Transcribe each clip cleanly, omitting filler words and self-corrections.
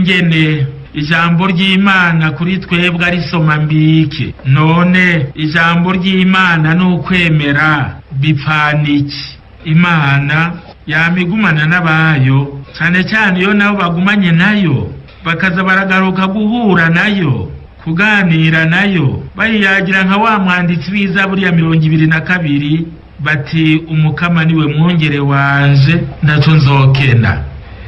ingene ijambo ry'Imana kuri twebwe ari soma mbike. None ijambo ry'Imana n'ukwemera bipfana iki? Imana yamigumana n'abayo, cyane cyane iyo nabo bagumanye nayo, bakaza baragaruka guhura nayo, kuganira nayo, bayiyagira nka wa mwanditsi w'Izaburi ya 22 bati umukama niwe mwongere wanje ndaco nzokena.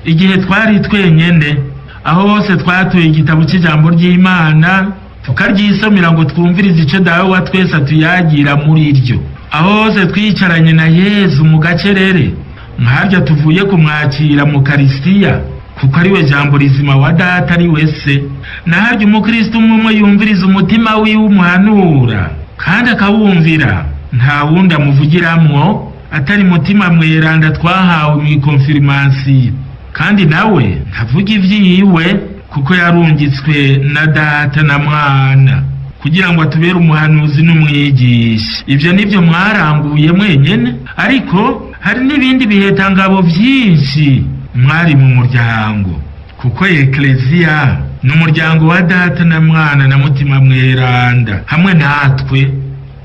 Igihe twari twenyene, aho hose twatuye igitabo cy'ijambo ry'Imana tukaryisomera ngo twumvirize ico dawe wa twese tuyagira muri iryo. Aho hose twicaranye na Yesu mu gacerere, nkarya tuvuye kumwakira mu Karistiya, kuko ari we jambo rizima wa data ari wese. Naharya umukristo umwe yumviriza umutima wiwe umuhanura kandi akawumvira, nta wundi amuvugiramwo atari mutima mweranda twahawe mu konfirmasi. Kandi nawe ntavuga ivyiwe kuko yarungitswe na data na mwana kugira ngo atubere umuhanuzi n'umwigisha. Ivyo nivyo mwaranguye mwenyene, ariko hari n'ibindi bihetangabo vyinshi mwari mu muryango, kuko Ecclesia n'umuryango wa data na mwana na mutima mweranda hamwe natwe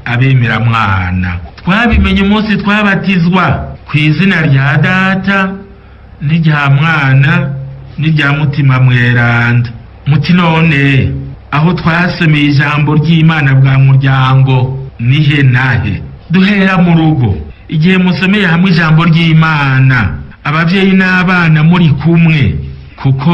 abemera mwana. Twabimenye umunsi twabatizwa ku izina rya data n'irya mwana n'irya mutima mweranda. Muti none aho twasomeye ijambo ry'Imana bwa muryango nihe nahe? Duhera mu rugo. Igihe musomeye hamwe ijambo ry'Imana, abavyeyi n'abana muri kumwe, kuko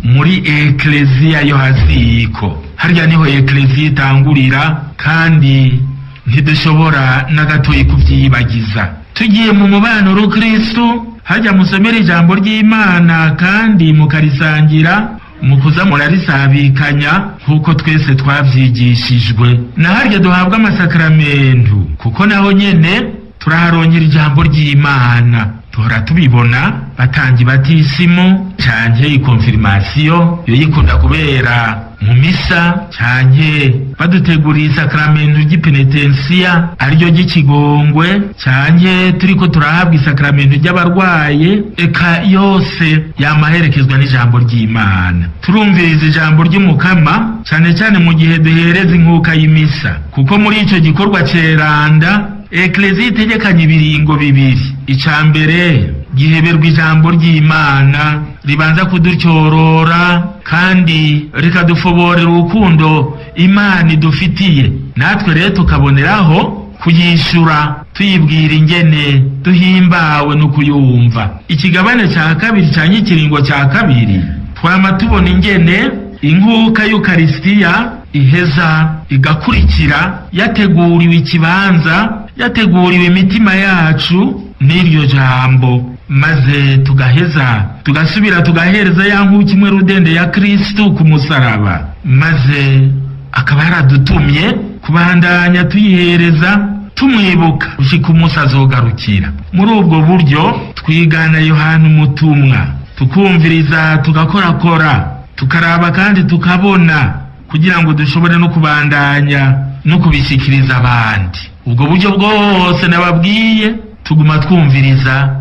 muri Ecclesia yo haziko, harya niho Ecclesia itangurira, kandi ntidushobora na gatoyi kuvyibagiza. Tugiye mu mubano w'Ukristo, harya musomera ijambo ry'Imana kandi mukarisangira, mukuza murarisabikanya kuko twese twavyigishijwe. Na harya duhabwa amasakramentu, kuko naho nyene turaharongera ijambo ry'Imana. Tuhora tubibona batangi batisimo canke ikonfirmasiyo yo yikunda kubera mu misa, canke baduteguriye isakramento ry'ipenetensiya ariryo ry'ikigongwe, canke turiko turahabwa isakramento ry'abarwaye. Eka yose yamaherekezwa n'ijambo ry'Imana. Turumviriza ijambo ry'umukama cane cane mu gihe duhereza inkuka y'imisa, kuko muri ico gikorwa ceranda Ecclesia itegekanye ibiringo bibiri. Icambere giheberwa ijambo ry'Imana ribanza kudutyorora kandi rikadufoborera urukundo Imana idufitiye, natwe rero tukaboneraho kuyishura tuyibwira ingene duhimbawe no kuyumva. Ikigabane cya kabiri cyanye ikiringo cya kabiri, twama tubona ingene inkuka y'Ukaristiya iheza igakurikira yateguriwe ikibanza, yateguriwe imitima yacu n'iryo jambo, maze tugaheza tugasubira tugahereza ya nkuka imwe rudende ya Kristo ku musaraba, maze akaba yaradutumye kubandanya tuyihereza tumwibuka ushika umunsi azogarukira. Muri ubwo buryo twigana Yohana umutumwa, tukumviriza tugakorakora, tukaraba kandi tukabona, kugira ngo dushobore no kubandanya no kubishikiriza abandi. Ubwo buryo bwose nababwiye tuguma twumviriza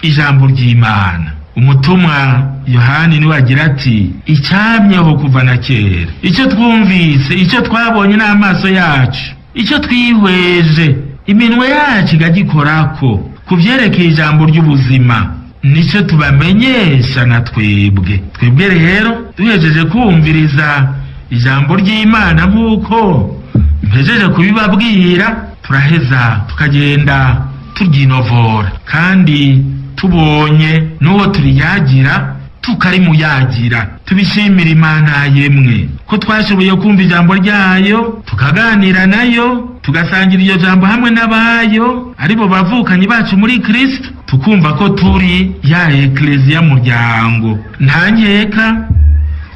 ijambo ry'Imana. Umutumwa Yohani niwe agira ati, icyamyeho kuva na kera, icyo twumvise, icyo twabonye n'amaso yacu, icyo twihweje iminwe yacu igagikorako, kuvyerekeye ijambo ry'ubuzima, nicyo tubamenyesha na twebwe. Twebwe rero duhejeje kumviriza ijambo ry'Imana nk'uko mpejeje kubibabwira, turaheza tukagenda turyinovora, kandi tubonye n'uwo turiyagira tukarimuyagira. Tubishimira Imana yemwe ko twashoboye kumva ijambo ryayo, tukaganira nayo, tugasangira iryo jambo hamwe n'abayo aribo bavukanyi bacu muri Kristo, tukumva ko turi ya Ecclesia muryango. Nta nkeka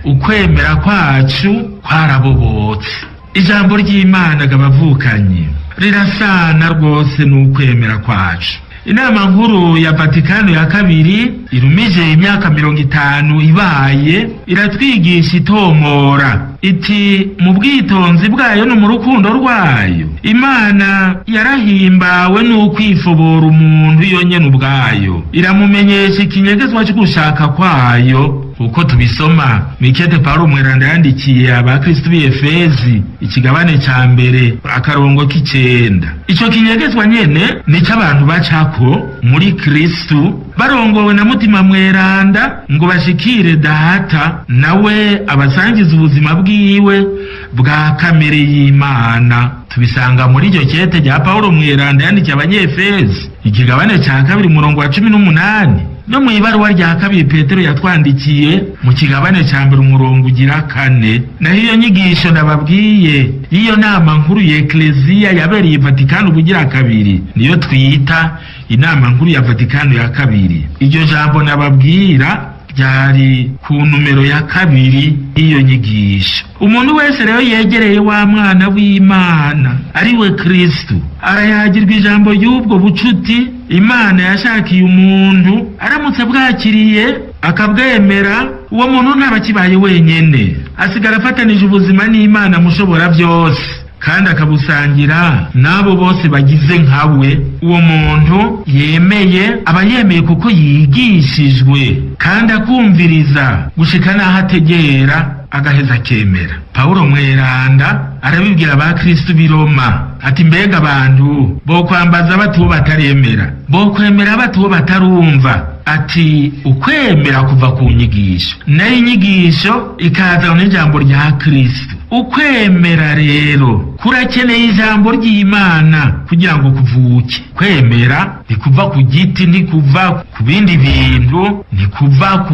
ukwemera kwacu kwarabobotse. Ijambo ry'Imana gabavukanyi rirasana rwose n'ukwemera kwacu. Inama nkuru ya Vatikano ya kabiri irumije imyaka 50 ibaye, iratwigisha itomora iti mu bwitonzi bwayo no mu rukundo rwayo, Imana yarahimbawe n'ukwifobora umuntu yonyene ubwayo, iramumenyesha ikinyegezwa cyo gushaka kwayo uko tubisoma mikete Paulo mweranda yandikiye abakristo b'Efezi ikigabane ca mbere akarongo k'icenda. Ico kinyegezwa nyene nico abantu bacako muri Kristo barongowe na mutima mweranda ngo bashikire Data nawe abasangiza ubuzima bwiwe bwa kamere y'Imana. Tubisanga muri iryo kete rya Paulo mweranda yandikiye abanyefezi ikigabane ca kabiri umurongo wa 18 no mw'ibaruwa rya kabiri Petero yatwandikiye mu kigabane ca mbere umurongo ugira 4. Naho iyo nyigisho ndababwiye iyo nama nkuru ya Ecclesia yabereye Vatikano ubugira kabiri niyo twita inama nkuru ya Vatikano ya kabiri. Iryo jambo nababwira ryari ku numero ya kabiri iyo nyigisho. Umuntu wese rero yegereye wa mwana w'Imana ari we Kristo arayagirwa ijambo y'ubwo bucuti Imana yashakiye umuntu. Aramutse bwakiriye akabwemera, uwo muntu ntabakibaye wenyene, asigara afatanije ubuzima n'Imana mushobora byose kandi akabusangira n'abo bose bagize nkawe. Uwo muntu yemeye aba yemeye kuko yigishijwe kandi akumviriza gushika n'aho ategera agaheza akemera. Paulo mweranda arabibwira abakristo b'i Roma ati mbega abantu bo kwambaza batuwo bataremera, bo kwemera batuwo batarumva. Ati ukwemera kuva ku nyigisho, nayo inyigisho ikaza n'ijambo rya Kristo. Ukwemera rero kurakeneye ijambo ry'Imana kugira ngo kuvuke. Kwemera ni kuva ku giti, ni kuva ku bindi bintu, ni kuva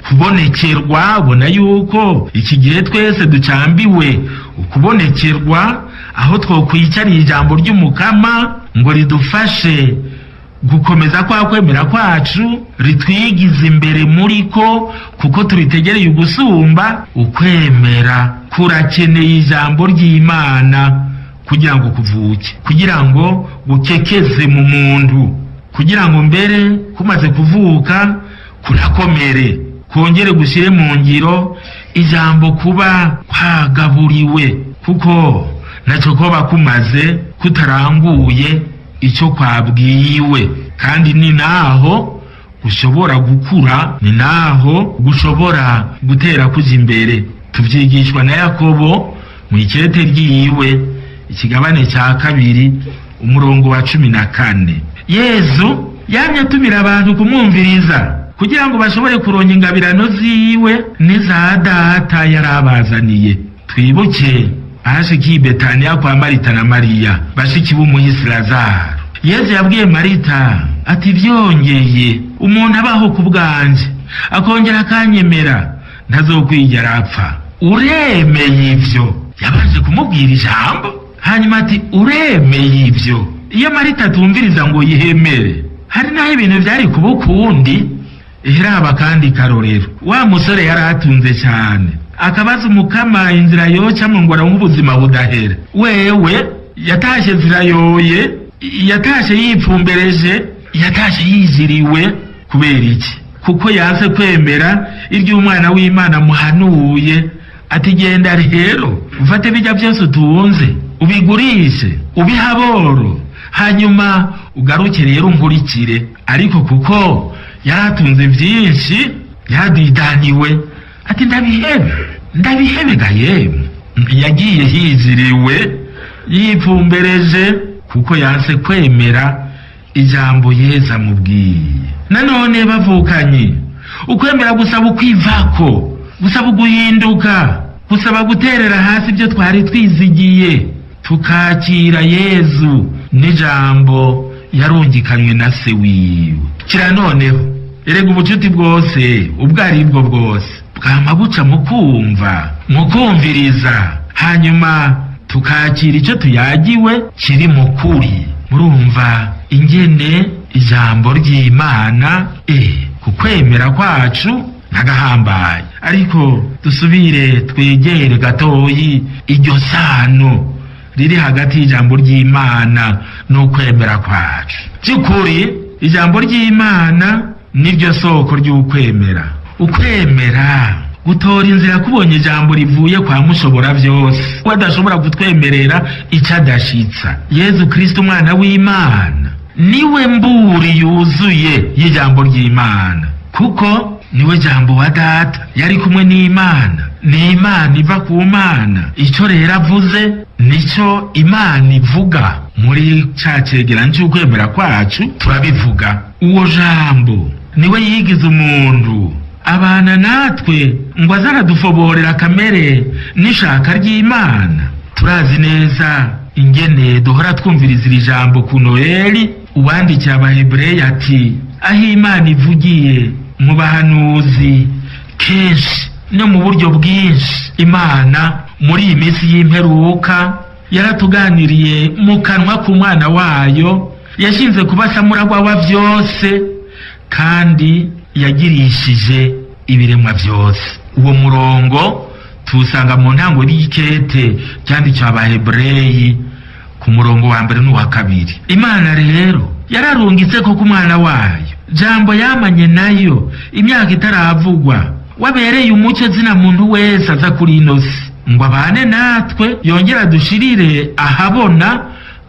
kubonekerwa. Bona yuko iki gihe twese ducambiwe ukubonekerwa, aho twokwicarira ijambo ry'Umukama ngo ridufashe gukomeza kwa kwemera kwacu, ritwigize imbere muri ko kuko turitegereye ugusumba. Ukwemera kurakeneye ijambo ry'Imana kugira ngo kuvuke, kugira ngo gukekeze mu muntu, kugira ngo mbere kumaze kuvuka kurakomere, kongere gushire mu ngiro ijambo kuba kwagaburiwe, kuko naco koba kumaze kutaranguye icyo kwabwiwe. Kandi ni naho gushobora gukura, ni naho gushobora gutera kuja imbere. Tuvyigishwa na Yakobo mu ikete ryiwe ikigabane ca kabiri umurongo wa 14. Yesu yamye atumira abantu kumwumviriza kugira ngo bashobore kuronka ingabirano ziwe n'iza Data yarabazaniye. Twibuke ahashikiye Betaniya kwa Marita na Mariya bashiki b'umuhisi Lazaro. Yesu yabwiye Marita ati vyongeye umuntu abaho ku bwanje akongera akanyemera ntazokwigera apfa. Uremeye ivyo? Yabanje kumubwira ijambo hanyuma ati uremeye ivyo? Iyo Marita tumviriza ngo yihemere, hari naho ibintu vyari kubukundi. Ihiraba kandi karorero, wa musore yaratunze cyane akabaza Umukama inzira yocamo ngo aronke ubuzima budahera. Wewe yatashe zirayoye, yatashe yipfumbereje, yatashe yiziriwe. Kubera iki? Kuko yanse kwemera iryo umwana w'Imana muhanuye ati genda rero ufate bijya byose utunze ubigurishe ubihaboro hanyuma ugaruke rero nkurikire. Ariko kuko yaratunze byinshi yadidaniwe ati ndabihebe ga yemwe. Yagiye hiziriwe yipfumbereje kuko yanse kwemera ijambo Yesu amubwiye. Nanone bavukanye ukwemera gusaba ukwivako, gusaba guhinduka, gusaba guterera hasi ibyo twari twizigiye tukakira Yesu n'ijambo yarungikanywe na se wiwe. Kira noneho erega ubucuti bwose ubwaribwo bwose bwamabuca mukumviriza hanyuma tukakira icyo tuyagiwe kiri mu kuri. Murumva ingene ijambo ry'Imana kukwemera kwacu nagahambaye. Ariko dusubire twegere gatoyi iryo sano riri hagati y'ijambo ry'Imana no kwemera kwacu. By'ukuri ijambo ry'Imana niryo soko ry'ukwemera. Ukwemera gutora inzira kubonye ijambo rivuye kwa mushobora byose, wadashobora kutwemerera icadashitsa. Yesu Kristo umwana w'Imana niwe mburi yuzuye y'ijambo ry'Imana, kuko niwe jambo wa data, yari kumwe n'Imana, ni Imana iva ku Mana. Ico rero avuze nico Imana ivuga. Muri ca cegeranyo c'ukwemera kwacu turabivuga. Uwo jambo niwe yigize umuntu, abana natwe ngo azaradufoborera kamere n'ishaka ry'Imana. Turazi neza ingene duhora twumviriza iri jambo ku Noeli. Uwandikiye Abahebreyo ati, aho Imana ivugiye mu bahanuzi kenshi no mu buryo bwinshi, Imana muri iyi minsi y'imperuka yaratuganiriye mu kanwa k'umwana wayo, yashinze kuba samuragwa wa vyose kandi yagirishije ibiremwa vyose. Uwo murongo tuwusanga mu ntango y'ikete cyandikiwe Abahebreyi ku murongo wa mbere n'uwa kabiri. Imana rero yararungitse ko ku mwana wayo, jambo yamanye nayo imyaka itaravugwa, wabereye umucyo zina muntu wese aza kuri ino si, ngo abane natwe yongera dushirire ahabona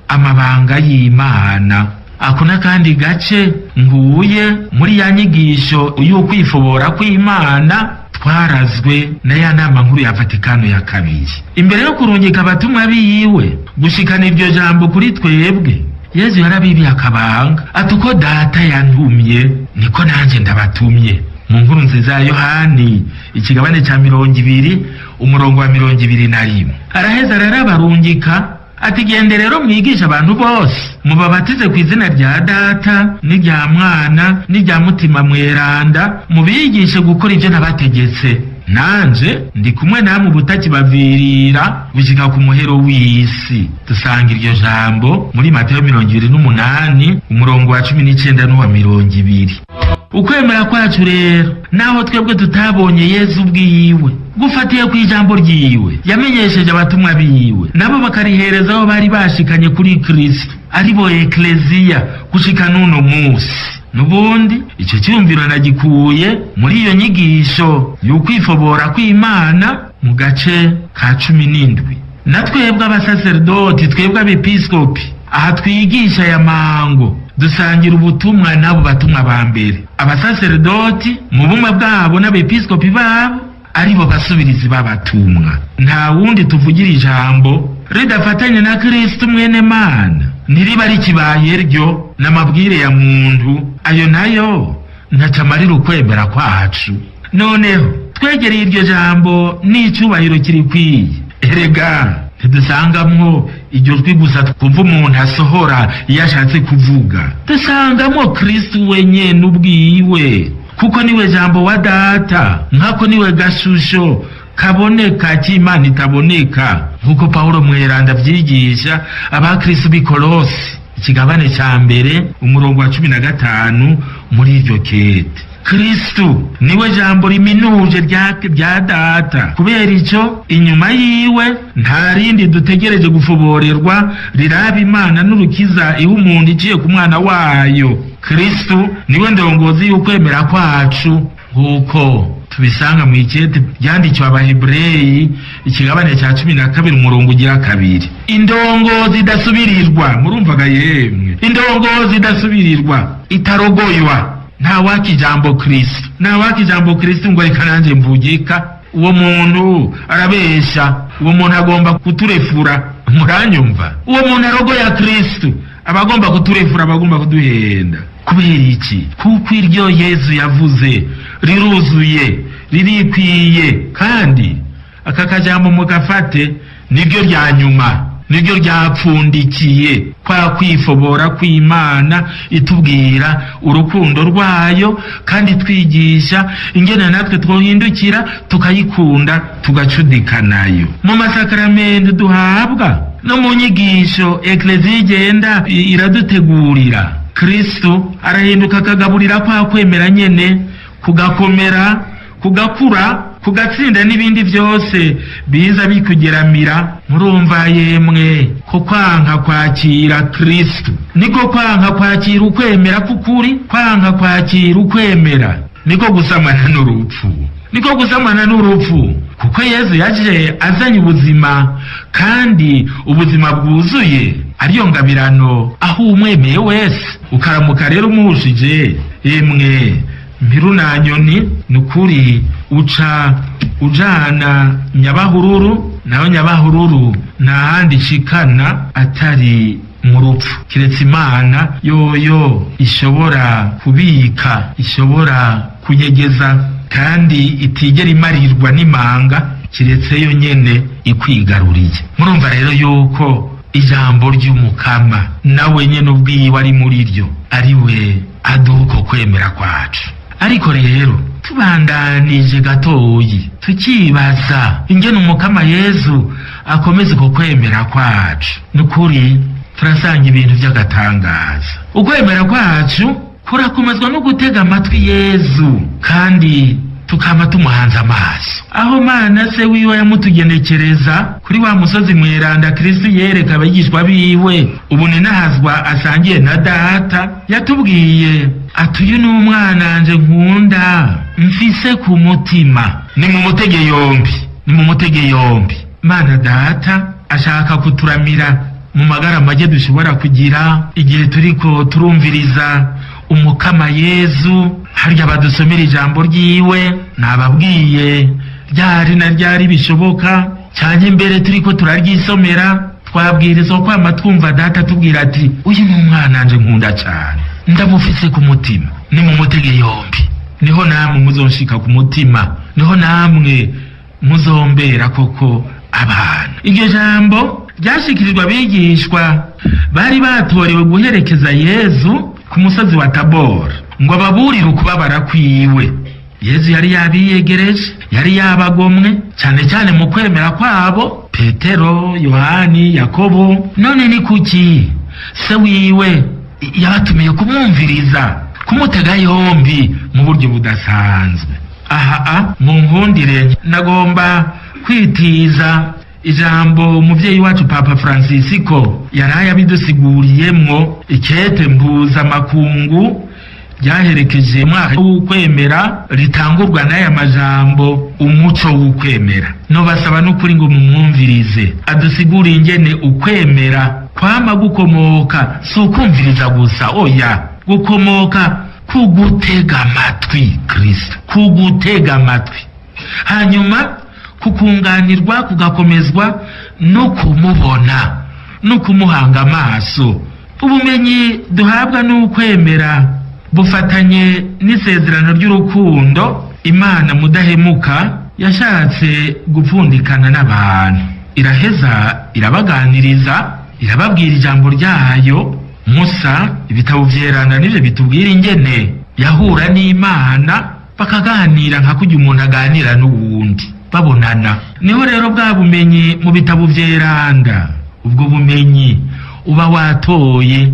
amabanga y'Imana. Ako n'akandi gace nguye muri ya nyigisho y'ukwifobora kw'Imana twarazwe na ya nama nkuru ya Vatikano ya kabiri. Imbere yo kurungika abatumwa biwe gushikana iryo jambo kuri twebwe, Yesu yarabibiye akabanga ati, uko data yantumye niko nanje ndabatumye. Mu nkuru nziza ya Yohani ikigabane ca 20 umurongo wa 21 araheza arabarungika ati, gende rero mwigisha abantu bose, mubabatize ku izina rya Data n'irya Mwana n'irya Mutima Mweranda, mubigishe gukora ivyo nabategetse. Nanje ndi kumwe namwe ubutakibavirira gushika ku muhero w'isi. Dusanga iryo jambo muri Mateyo 28 umurongo wa 19 n'uwa 20. Ukwemera kwacu rero, naho twebwe tutabonye Yesu ubwiwe, gufatiye ku ijambo ryiwe yamenyesheje abatumwa biwe, nabo bakariherezaho bari bashikanye kuri Kristo, aribo ekleziya gushika n'uno musi. Nubundi ico cyumviro nagikuye muri iyo nyigisho y'ukwifobora kw'Imana mu gace ka 17. Na twebwe abasaserdoti, twebwe abepiskopi, aha twigisha ya mango dusangira ubutumwa n'abo batumwa ba mbere. Abasaserdoti mu bumwe bwabo n'abepiskopi babo aribo basubirizi b'abatumwa. Nta wundi tuvugira ijambo ridafatanye na Kristo mwene Mana, ntiriba rikibaye ryo n'amabwire ya muntu, ayo nayo ntacamarira ukwemera kwacu. Noneho twegereye iryo jambo n'icubahiro kirikwiye. Erega ntidusangamwo iryo jwi gusa twumva umuntu asohora iyo ashatse kuvuga, dusangamo Kristo wenyene ubwiwe, kuko niwe jambo wa Data, nkako niwe gashusho kaboneka cy'Imana itaboneka, nkuko Paulo Mweranda vyigisha abakristo b'i Kolosi ikigabane ca mbere umurongo wa 15 muri iryo kete. Kristo niwe jambo riminuje rya Data, kubera ico inyuma yiwe nta rindi dutegereje gufoborerwa riraba Imana n'urukiza iha umuntu iciye ku mwana wayo. Kristo niwe ndongozi y'ukwemera kwacu, nkuko tubisanga mu ikete ryandikiwe Abahebreyi ikigabane ca 12 umurongo ugira 2. Indongozi idasubirirwa, murumvaga yemwe, indongozi idasubirirwa itarogoywa. Nta wakijambo Kristo, nta wakijambo Kristo ngo reka nanje mvugika. Uwo muntu arabesha, uwo muntu agomba kuturefura. Muranyumva? Uwo muntu arogoya Kristo abagomba kuturefura, abagomba kuduhenda. Kubera iki? Kuko iryo Yesu yavuze riruzuye, ririkwiye, kandi aka kajambo mugafate niryo rya nyuma, niryo ryapfundikiye kwa kwifobora kw'Imana itubwira urukundo rwayo, kandi twigisha ingene natwe twohindukira tukayikunda tugacudika nayo. Mu masakramento duhabwa no mu nyigisho ekleziya igenda iradutegurira, Kristo arahinduka akagaburira kwa kwemera nyene, kugakomera, kugakura, kugatsinda n'ibindi byose biza bikugeramira. Murumva yemwe ko kwanka kwakira Kristo niko kwanka kwakira ukwemera kukuri, kwanka kwakira ukwemera niko gusamana n'urupfu, niko gusamana n'urupfu. Kuko Yesu yaje azanye ubuzima, kandi ubuzima bwuzuye ariyo ngabirano aho umwemeye wese. Ukaramuka rero umushije, emwe mpirunanyoni nukuri uca ujana Nyabahururu, nayo Nyabahururu nta handi ishikana atari mu rupfu, kiretse Imana yoyo ishobora kubika, ishobora kunyegeza, kandi itigera imarirwa n'imanga, kiretse yo nyene ikwigaruriye. Murumva rero yuko ijambo ry'Umukama nawe nyene ubwiwe ari muri ryo, ari we aduha kwemera kwacu. Ariko rero tubandanije gatoyi tukibaza ingene Umukama Yezu akomeze kwemera kwacu, nukuri turasanga ibintu by'agatangaza. Ukwemera kwacu kurakomezwa no gutega amatwi Yezu, kandi tukama tumuhanze amaso. Aho Mana se wiwe yamutugenekereza kuri wa musozi mweranda Kristo yereka abigishwa biwe ubunenahazwa asangiye na Data, yatubwiye ati uyu ni umwana nje nkunda mfise ku mutima. Ni mu mutege yombi, ni mu mutege yombi. Mana Data ashaka kuturamira mu magara make dushobora kugira igihe turiko turumviriza Umukama Yezu. Harya badusomera ijambo ryiwe nababwiye ryari na ryari bishoboka cyane mbere turiko turaryisomera, twabwirizwa kwama twumva Data tubwira ati uyu ni umwana nje nkunda cyane, ndamufise ku mutima. Ni mu mutege yombi, niho namwe muzonshika ku mutima, niho namwe muzombera koko abana. Iryo jambo ryashikirijwe abigishwa bari batorewe guherekeza Yezu ku musozi wa Tabora ngo ababurire ukubabara kwiwe. Yezu yari yabiyegereje, yari yabagomwe cyane cyane mu kwemera kwabo, Petero, Yohani, Yakobo. None ni kuki se wiwe yabatumiye kumwumviriza, kumutega yombi mu buryo budasanzwe? Mu nkundire nagomba kwitiza ijambo umuvyeyi wacu Papa Francisco yaraye abidusiguriyemwo ikete mpuzamakungu ryaherekeje mwaka w'ukwemera ritangurwa n'aya majambo umuco w'ukwemera. No basaba n'ukuri ngo mumwumvirize adusigure ingene ukwemera kwama gukomoka si ukumviriza gusa, oya, gukomoka kugutega amatwi Kristo, kugutega amatwi, hanyuma kukunganirwa kugakomezwa no kumubona no kumuhanga amaso. Ubumenyi duhabwa n'ukwemera bufatanye n'isezerano ry'urukundo Imana mudahemuka yashatse gupfundikana n'abantu. Iraheza irabaganiriza, irababwira ijambo ryayo. Musa, ibitabo vyerana nivyo bitubwira ingene yahura n'Imana bakaganira nka kurya umuntu aganira n'uwundi babonana. Niho rero bwa bumenyi mu bitabo vyeranda, ubwo bumenyi uba watoye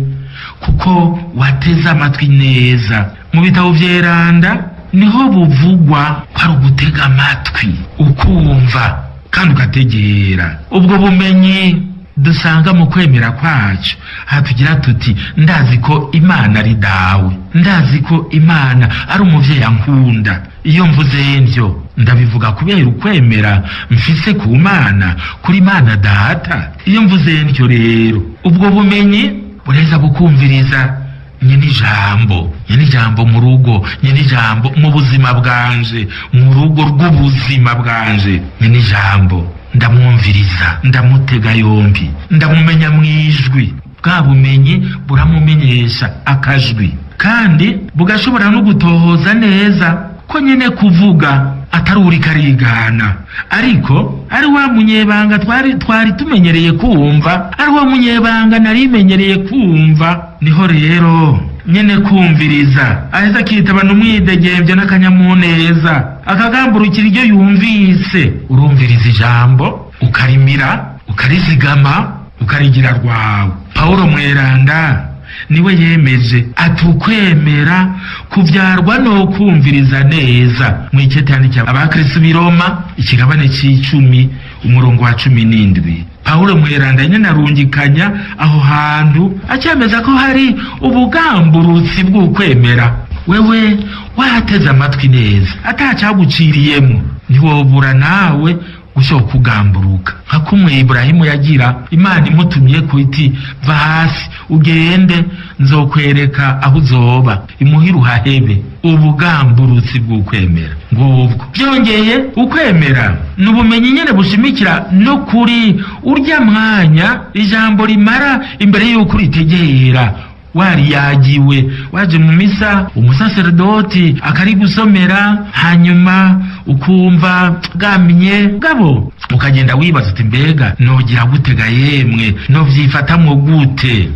kuko wateze amatwi neza. Mu bitabo vyeranda niho buvugwa kwari ugutega amatwi ukumva kandi ugategera. Ubwo bumenyi dusanga mu kwemera kwacu hatugira tuti ndazi ko Imana ari dawe, ndazi ko Imana ari umuvyeyi ankunda. Iyo mvuze ndyo ndabivuga kubera ukwemera mfise ku Mana, kuri Mana Data. Iyo mvuze ndyo rero ubwo bumenyi bureza bukumviriza nyene ijambo mu rugo, nyene ijambo mu buzima bwanje, mu rugo rw'ubuzima bwanje, nyene ijambo ndamwumviriza, ndamutega yombi, ndamumenya mwijwi. Bwa bumenyi buramumenyesha akajwi, kandi bugashobora no gutohoza neza ko nyene kuvuga atari uri karigana, ariko ari wa munyebanga twari tumenyereye kumva, ari wa munyebanga narimenyereye kumva. Niho rero nyene kumviriza aheza akitaba n'umwidegembyo n'akanyamuneza, akagamburukira iryo yumvise. Urumviriza ijambo ukarimira, ukarizigama, ukarigira rwawe. Paulo mweranda niwe yemeje ati ukwemera kuvyarwa no kumviriza neza. Mwikete yandikira abakristo b'i Roma ikigabane c'10 umurongo wa 17. Paulo mweranda nyene arungikanya aho hantu acyemeza ko hari ubugamburutsi bw'ukwemera. Wewe wateze amatwi neza atacyaguciriyemo, ntiwobura nawe gushoka kugamburuka nka kumwe Ibrahimu yagira. Imana imutumye kuti va hasi ugende nzokwereka aho uzoba, imuhira uhahebe. ubugamburutsi bw'ukwemera ngubwo. Byongeye ukwemera n'ubumenyi nyene bushimikira no kuri urya mwanya ijambo rimara imbere y'uko ritegera. Wariyagiwe waje mu misa, umusaserdoti akari gusomera, hanyuma ukumva bwamye gabo, ukagenda wibaza uti mbega nogira gutega yemwe no vyifatamwo gute?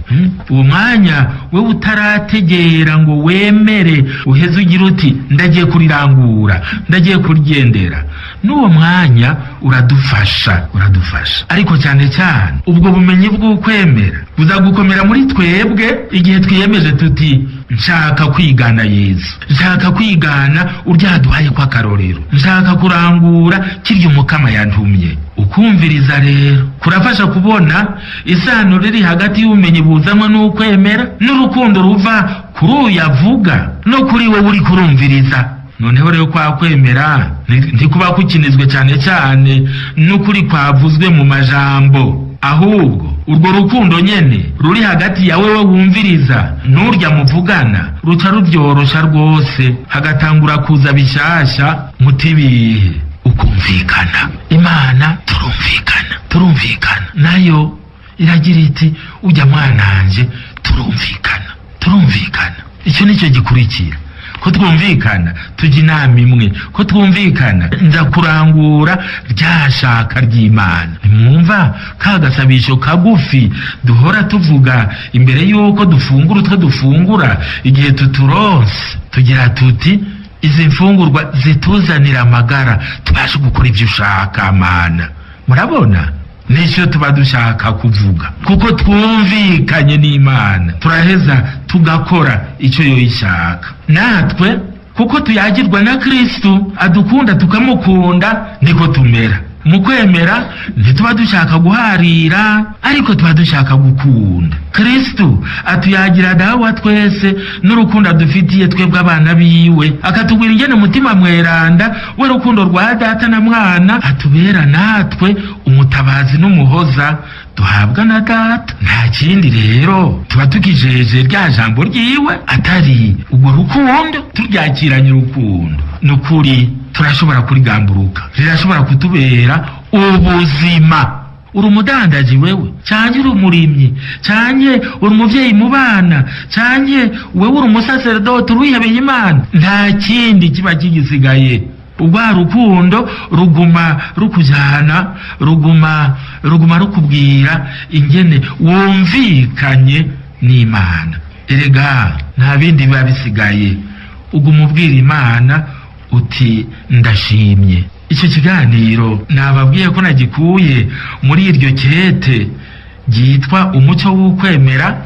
Uwo mwanya wewe utarategera ngo wemere uheze ugira uti ndagiye kurirangura, ndagiye kurigendera, n'uwo mwanya uradufasha. Ariko cyane cyane ubwo bumenyi bw'ukwemera buzagukomera muri twebwe igihe twiyemeje tuti nshaka kwigana Yesu, nshaka kwigana uryaduhaye kwa karorero, nshaka kurangura kirya Umukama yantumye. Ukumviriza rero kurafasha kubona isano riri hagati y'ubumenyi buzanwa n'ukwemera n'urukundo ruva kuri uyavuga no kuri we uri kurumviriza. Noneho rero kwa kwemera ntikuba kukinizwe cyane cyane n'ukuri kwavuzwe mu majambo, ahubwo urwo rukundo nyene ruri hagati yawe we wumviriza n'urya muvugana ruca ruryorosha rwose, hagatangura kuza bishasha mutibihe ukumvikana. Imana turumvikana nayo iragira iti ujya mwananje turumvikana. Icyo nicyo gikurikira, ko twumvikana tujya inama imwe, ko twumvikana nza kurangura ryashaka ry'Imana. Mwumva kagasabisho kagufi duhora tuvuga imbere y'uko dufungura utwo dufungura igihe tuturonse, tugira tuti izi mfungurwa zituzanira amagara tubashe gukora ibyo ushaka Mana. Murabona nicyo tuba dushaka kuvuga, kuko twumvikanye n'Imana turaheza tugakora icyo yo ishaka. Natwe kuko tuyagirwa na Kristo adukunda tukamukunda, niko tumera. Mu kwemera ntituba dushaka guharira, ariko tuba dushaka gukunda. Kristo atuyagira dawa twese n'urukundo adufitiye twebwe abana biwe, akatubwira ingene mutima mweranda we rukundo rwa Data na Mwana atubera natwe umutabazi n'umuhoza duhabwa na Data. Nta kindi rero tuba tukijeje rya jambo ryiwe atari ubwo rukundo, turyakiranye urukundo. Nukuri turashobora kurigamburuka, rirashobora kutubera ubuzima. Uri umudandaji wewe, cyanye uri umurimyi, cyanye uri umuvyeyi mu bana, cyanye wewe uri umusaserdoti urihebeye Imana, nta kindi kiba kigisigaye. Ubwa rukundo ruguma rukujana, ruguma rukubwira ingene wumvikanye n'Imana. Erega nta bindi biba bisigaye, uguma ubwira Imana uti ndashimye. Icyo kiganiro nababwiye ko nagikuye muri iryo kete ryitwa Umucyo w'Ukwemera.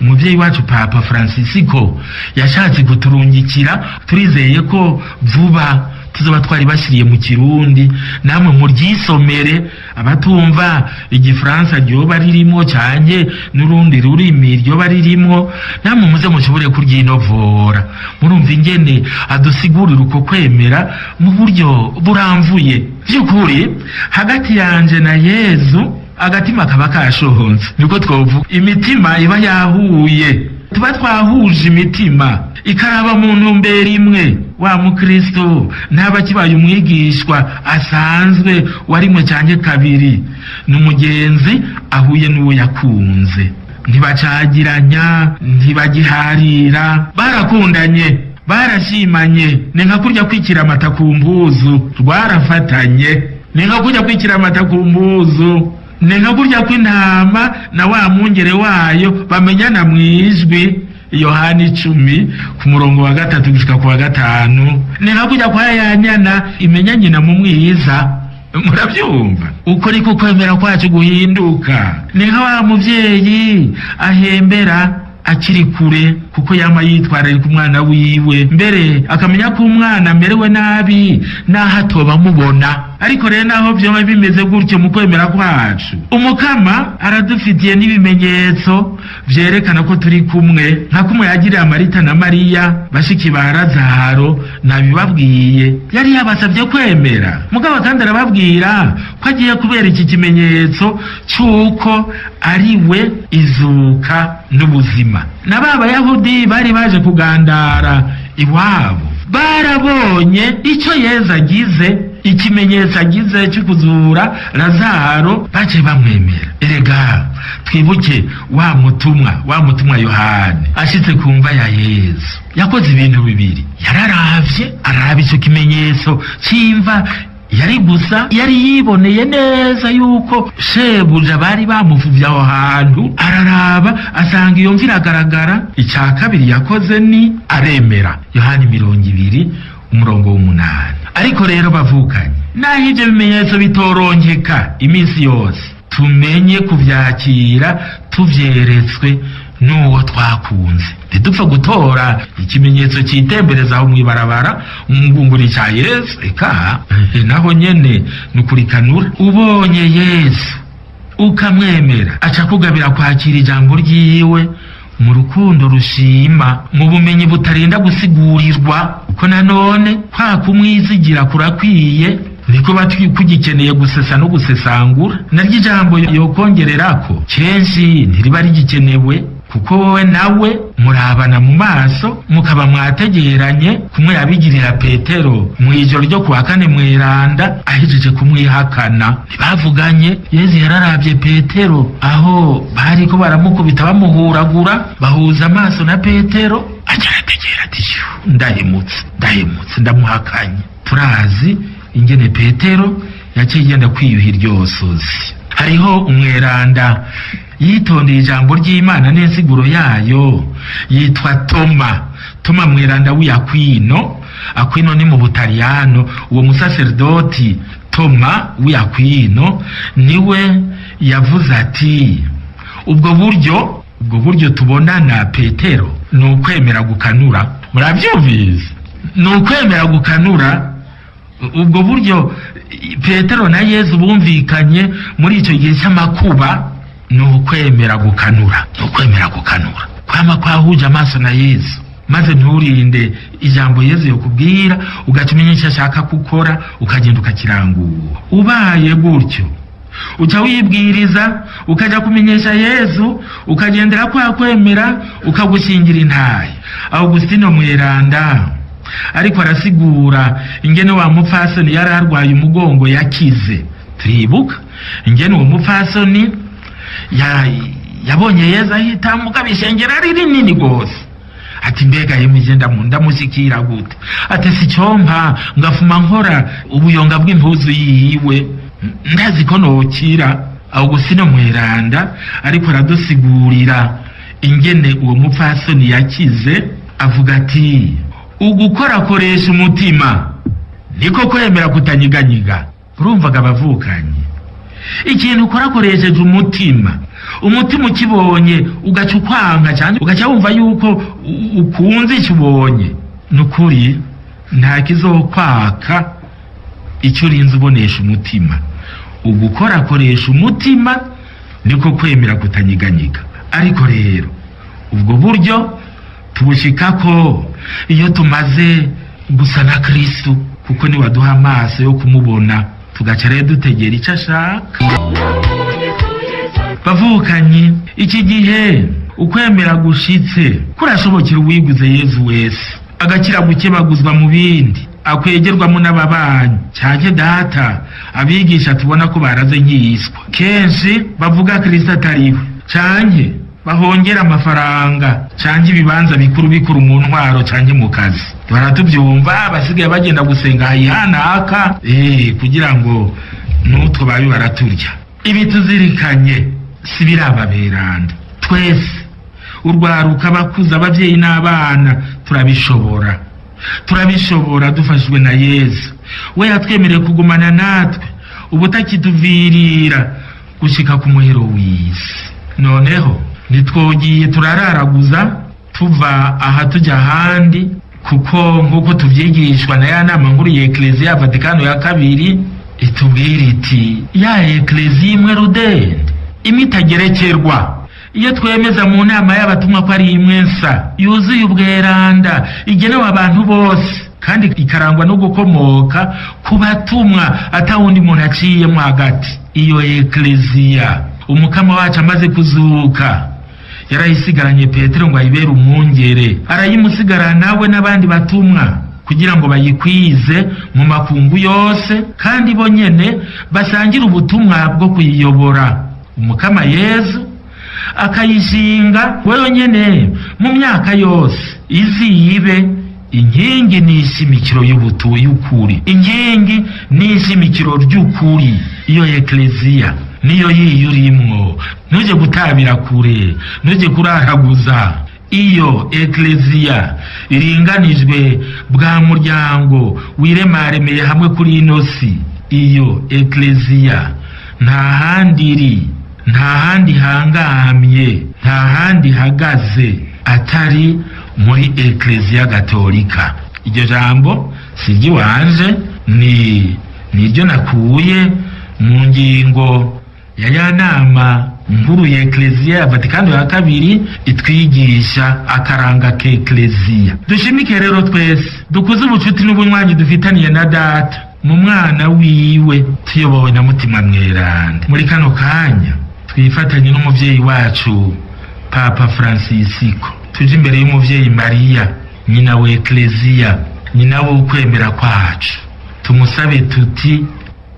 Umuvyeyi wacu Papa Francisco yashatse kuturungikira, turizeye ko vuba tuzoba twari bashyiriye mu Kirundi, namwe muryisomere. Abatumva igifaransa ryoba ririmo cyane n'urundi rurimi ryoba ririmo, namwe muze mushobore kuryinovora. Murumva ingene adusigurira uko kwemera mu buryo buramvuye. By'ukuri hagati yanje na Yezu agatima kaba kashohonze, niko twovuga. Imitima iba yahuye, tuba twahuje imitima ikaraba mu ntumbero imwe. Wa mukristo ntaba kibaye umwigishwa asanzwe warimwe cyane kabiri, n'umugenzi ahuye n'uwo yakunze, ntibacagiranya, ntibagiharira, barakundanye, barashimanye. Ni nka kurya kwikira amata ku mbuzu, rwarafatanye. Ni nka kurya kwikira amata ku mbuzu, ni nka kurya kw'intama na wa mwungere wayo bamenyana mwijwi. Yohana 10 ku murongo wa 3 gushika ku wa 5. Ni nka kurya kwa ya nyana imenya nyina mu mwiza. Murabyumva uko niko kwemera kwacu guhinduka. Ni nka wa muvyeyi ahembera akiri kure, kuko yama yitwarira ku mwana wiwe, mbere akamenya ko umwana merewe nabi naho atoba mubona. Ariko rero naho byoma bimeze gutyo mu kwemera kwacu, Umukama aradufitiye n'ibimenyetso vyerekana ko turi kumwe, nka kumwe yagiriye Marita na Mariya bashiki ba Lazaro. Nabibabwiye yari yabasabye kwemera, mugabo kandi arababwira ko agiye kubera iki kimenyetso cyuko ari we izuka n'ubuzima. Na baba Yahudi bari baje kugandara iwabo barabonye icyo Yesu agize, ikimenyetso agize cyo kuzura Lazaro, bace bamwemera. Erega twibuke wa mutumwa Yohane ashitse ku mva ya Yesu yakoze ibintu bibiri. Yararavye araba icyo kimenyetso cy'imva, yari yiboneye neza yuko shebuja bari bamuvuvye aho hantu, araraba asanga iyo mva iragaragara. Icya kabiri yakoze ni aremera. Yohani 20:8. Ariko rero bavukanye, naho ibyo bimenyetso bitoronkeka iminsi yose, tumenye kuvyakira tuvyeretswe n'uwo twakunze. Ntidupfa gutora ikimenyetso citembereza aho mwibarabara ngunguri ca Yesu, eka naho nyene nukurikanura. Ubonye Yesu ukamwemera, aca kugabira kwakira ijambo ryiwe mu rukundo rushima, mu bumenyi butarinda gusigurirwa. Uko nanone kwa kumwizigira kurakwiye, niko kugikeneye gusesa no gusesangura. Naryo ijambo yokongererako kenshi ntiriba rigikenewe, kuko wowe nawe murabana mu maso, mukaba mwategeranye. Kumwe yabigirira Petero mwijoro ryo kuwa 4 mweranda ahejeje kumwihakana. Ntibavuganye, Yesu yararavye Petero aho bariko baramukubita bamuhuragura, bahuza amaso na Petero, acarategera ati ndahemutse ndamuhakanye. Turazi ingene Petero yaciye igenda kwiyuhira iryosozi. Hariho umweranda yitondeye ijambo ry'Imana n'insiguro yayo, yitwa Toma mweranda w'Akwino. Akwino ni mu Butaliyano. Uwo musaserdoti Toma w'Akwino niwe yavuze ati ubwo buryo tubonana Petero ni ukwemera gukanura. Murabyumvise? Ni ukwemera gukanura. Ubwo buryo Petero na Yesu bumvikanye muri icyo gihe cy'amakuba, ni ukwemera gukanura. Kwama kwahuje amaso na Yesu, maze nturinde ijambo Yesu yokubwira, ugatumenye icyo ashaka gukora, ukagenda ukakirangura. Ubaye gutyo uca wibwiriza, ukajya kumenyesha Yesu, ukagendera kwa kwemera, ukagushingira intaye. Augustino mweranda ariko arasigura ingene wa mupfasoni yari arwaye umugongo yakize. Turibuka ingene uwo mupfasoni yabonye Yesu ahitamuka bishengera ari rinini gose. Ati mbega yemije ndamushikira gute? Ati sicyompa ngafuma nkora ubuyonga bw'impuzu yiwe, ndazi ko nokira. Augustino mweranda ariko aradusigurira ingene uwo mupfasoni yakize, avuga ati ugukorakoresha umutima niko kwemera kutanyiganyiga. Urumvaga abavukanye, ikintu ukorakoresheje umutima ukibonye ugaca ukwanga cyane, ugaca wumva yuko ukunze icyo ubonye, nukuri nta kizokwaka icyo urinze ubonesha umutima. Ugukorakoresha umutima niko kwemera kutanyiganyiga. Ariko rero ubwo buryo tubushikako iyo tumaze gusa na Kristo, kuko ni waduha amaso yo kumubona, tugaca rero dutegera icyo ashaka. Bavukanye, iki gihe ukwemera gushitse kurashobokera uwiguze Yesu wese, agakira gukebaguzwa mu bindi, akwegerwamo n'ababanyi cyane data. Abigisha tubona ko baraze nk'iyiswa kenshi bavuga Kristo atariwe, cyane bahongera amafaranga cyangwa ibibanza bikuru mu ntwaro cyangwa mu kazi. Baratubyumva basigaye bagenda gusenga hayihanaka kugira ngo n'utwo babi baraturya. Ibi tuzirikanye si birababeranda. Twese urwaruka, abakuze, ababyeyi n'abana turabishobora dufashwe na Yesu. We yatwemereye kugumana natwe ubutakituvirira gushika ku muhero w'isi. Noneho nitwogiye turararaguza tuva aha tujya ahandi, kuko nk'uko tubyigishwa na ya nama nkuru ya Eklezia Vatikano ya kabiri itubwira iti ya Eklezia imwe rudende imwe itagerekerwa. Iyo twemeza mu nama y'abatumwa ko ari imwe nsa yuzuye ubweranda, igenewe abantu bose, kandi ikarangwa no gukomoka ku batumwa atawundi muntu aciyemo hagati. Iyo Eklezia umukama wacu amaze kuzuka yarayisigaranye Petero ngo ayibere umwungere, arayimusigarana nawe n'abandi batumwa kugira ngo bayikwize mu makungu yose, kandi bo nyene basangira ubutumwa bwo kuyiyobora. Umukama Yezu akayishinga wewe nyene mu myaka yose, izibe inkingi n'ishimikiro y'ukuri, inkingi n'ishimikiro ry'ukuri. Iyo ekleziya niyo yiyurimwo, ntuje gutabira kure, ntuje kuraraguza. Iyo ekleziya iringanijwe bwa muryango wiremaremeye hamwe kuri ino si, iyo ekleziya nta handi iri, nta handi hangamye, nta handi hagaze atari muri ekleziya gatolika. Iryo jambo siryi wanje, niryo nakuye mu ngingo ya nama nkuru ya ekleziya ya Vatikano ya kabiri itwigisha akaranga k'ekleziya. Dushimike rero twese dukuze ubucuti n'ubunywanyi dufitaniye na Data mu mwana wiwe, tuyobowe na Mutima Mweranda. Muri kano kanya twifatanye n'umuvyeyi wacu Papa Francisco, tuje imbere y'umuvyeyi Mariya, nyina wa ekleziya, nyina wo kwemera kwacu. Tumusabe tuti: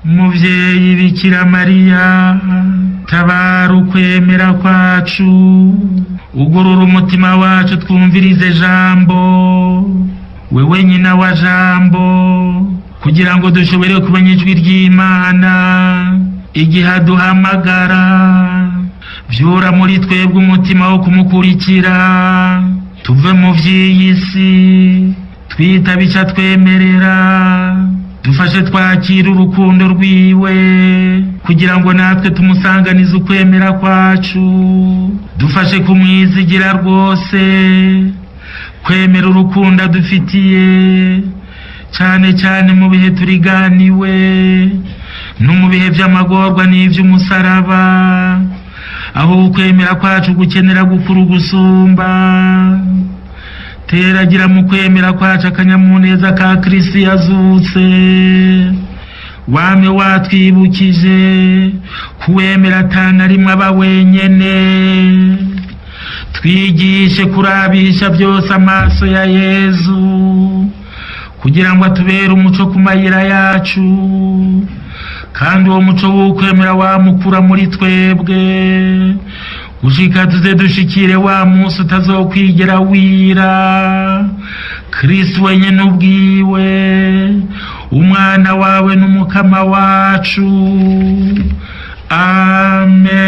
Muvyeyi Bikira Mariya, tabara ukwemera kwacu, ugurura umutima wacu twumvirize jambo, wewe nyina wa jambo, kugira ngo dushobore kumenya ijwi ry'Imana igihe aduhamagara. Vyura muri twebwe umutima wo kumukurikira, tuve mu vy'iyi si, twitaba ico atwemerera, dufashe twakira urukundo rwiwe, kugira ngo natwe tumusanganize ukwemera kwacu. Dufashe kumwizigira rwose, kwemera urukundo dufitiye, cyane cyane mu bihe turiganiwe no mu bihe by'amagorwa n'ivy'umusaraba, aho ukwemera kwacu gukenera gukuru gusumba. Teragira mu kwemera kwacu akanyamuneza ka Kristo yazutse, wame watwibukije kuwemera atana rimwe aba wenyene. Twigishe kurabisha byose amaso ya Yezu, kugira ngo atubere umuco ku mayira yacu, kandi uwo muco w'ukwemera wamukura muri twebwe, gushika tuze dushikire wa munsi utazokwigera wira, Kristo wenyene ubwiwe, umwana wawe n'umukama wacu. Amen.